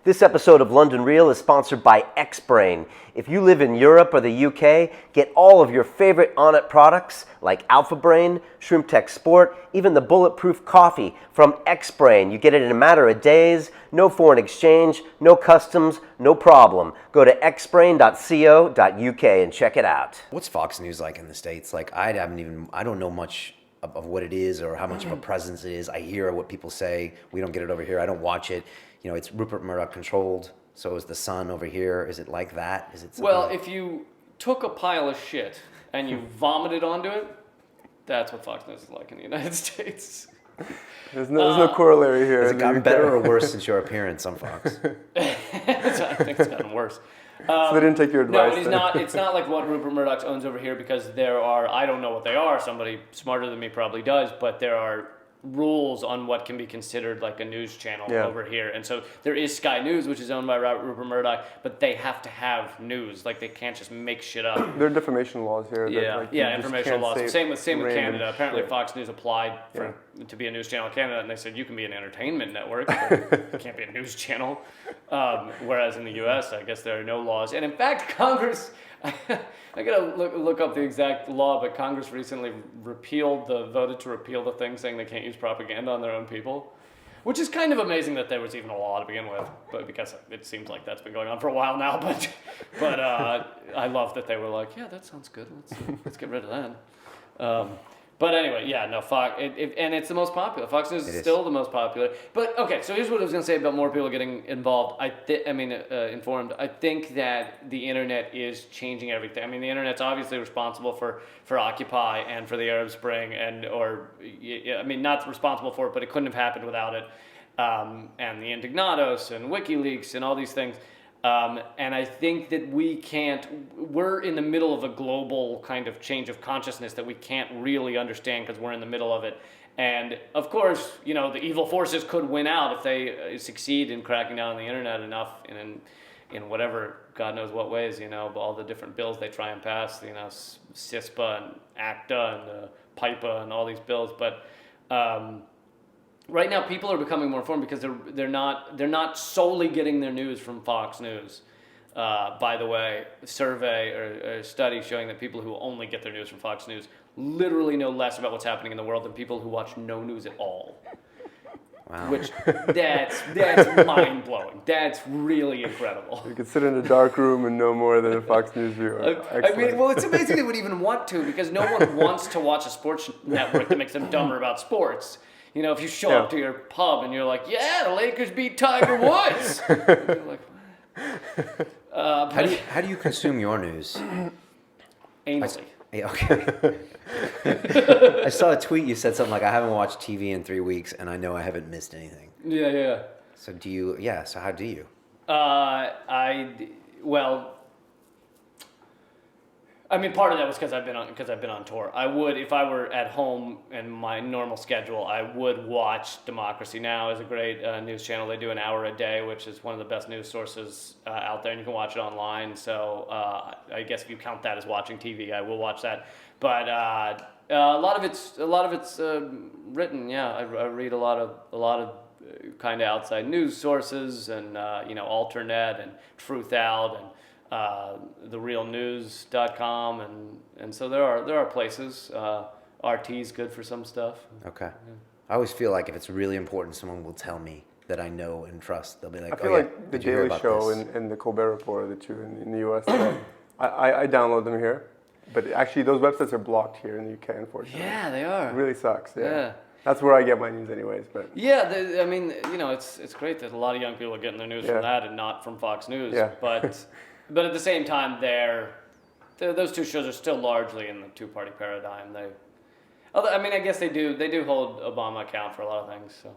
This episode of London Real is sponsored by X-Brain. If you live in Europe or the UK, get all of your favorite Onnit products like Alpha Brain, Shroom Tech Sport, even the Bulletproof Coffee from X-Brain. You get it in a matter of days, no foreign exchange, no customs, no problem. Go to xbrain.co.uk and check it out. What's Fox News like in the States? Like, I don't know much of what it is or how much of a presence it is. I hear what people say. We don't get it over here. I don't watch it. You know, it's Rupert Murdoch controlled. So is the Sun over here. Is it like that? Is it something? Well, if you took a pile of shit and you vomited onto it, that's what Fox News is like in the United States. There's no corollary here. Has it gotten better or worse since your appearance on Fox? I think it's gotten worse. So they didn't take your advice. No, it's not like what Rupert Murdoch owns over here, because there are, I don't know what they are, somebody smarter than me probably does, but there are rules on what can be considered like a news channel over here. And so there is Sky News, which is owned by Rupert Murdoch, but they have to have news. Like, they can't just make shit up. There are defamation laws here. Information laws. Same with Canada. Apparently Fox News applied to be a news channel in Canada, and they said you can be an entertainment network, but you can't be a news channel. Whereas in the U.S., I guess there are no laws. And in fact, Congress, I gotta look up the exact law, but Congress recently voted to repeal the thing saying they can't use propaganda on their own people, which is kind of amazing that there was even a law to begin with, but because it seems like that's been going on for a while now. But I love that they were like, yeah, that sounds good. Let's get rid of that. But anyway, Fox, and it's the most popular. Fox News is still the most popular. But okay, so here's what I was going to say about more people getting involved. Informed. I think that the internet is changing everything. I mean, the internet's obviously responsible for Occupy and for the Arab Spring, not responsible for it, but it couldn't have happened without it. And the Indignados and WikiLeaks and all these things. And I think that we're in the middle of a global kind of change of consciousness that we can't really understand because we're in the middle of it. And of course, the evil forces could win out if they succeed in cracking down on the internet enough in whatever, God knows what ways, all the different bills they try and pass, CISPA and ACTA and PIPA and all these bills. But, right now, people are becoming more informed because they're not solely getting their news from Fox News. By the way, a survey or a study showing that people who only get their news from Fox News literally know less about what's happening in the world than people who watch no news at all. Wow. Which that's mind blowing. That's really incredible. You could sit in a dark room and know more than a Fox News viewer. It's amazing they would even want to, because no one wants to watch a sports network that makes them dumber about sports. If you show up to your pub and you're like, yeah, the Lakers beat Tiger Woods. You're like, how do you consume your news? Anally. Okay. I saw a tweet. You said something like, I haven't watched TV in 3 weeks, and I know I haven't missed anything. Yeah. So do you? Yeah. So how do you? Part of that was because I've been on tour. I would, if I were at home in my normal schedule, I would watch Democracy Now! Is a great news channel. They do an hour a day, which is one of the best news sources out there, and you can watch it online. So I guess if you count that as watching TV, I will watch that. But a lot of it's written. Yeah, I read a lot of kind of outside news sources, and Alternet and Truthout and therealnews.com, and so there are places. RT's good for some stuff. Okay. Yeah. I always feel like if it's really important, someone will tell me that I know and trust. They'll be like, I feel like The Daily Show and the Colbert Report are the two in the U.S. I download them here, but actually those websites are blocked here in the UK, unfortunately. Yeah, they are. It really sucks. Yeah. That's where I get my news anyways, but... Yeah, it's great that a lot of young people are getting their news from that and not from Fox News. Yeah. But at the same time, those two shows are still largely in the two-party paradigm. I guess they do hold Obama account for a lot of things. So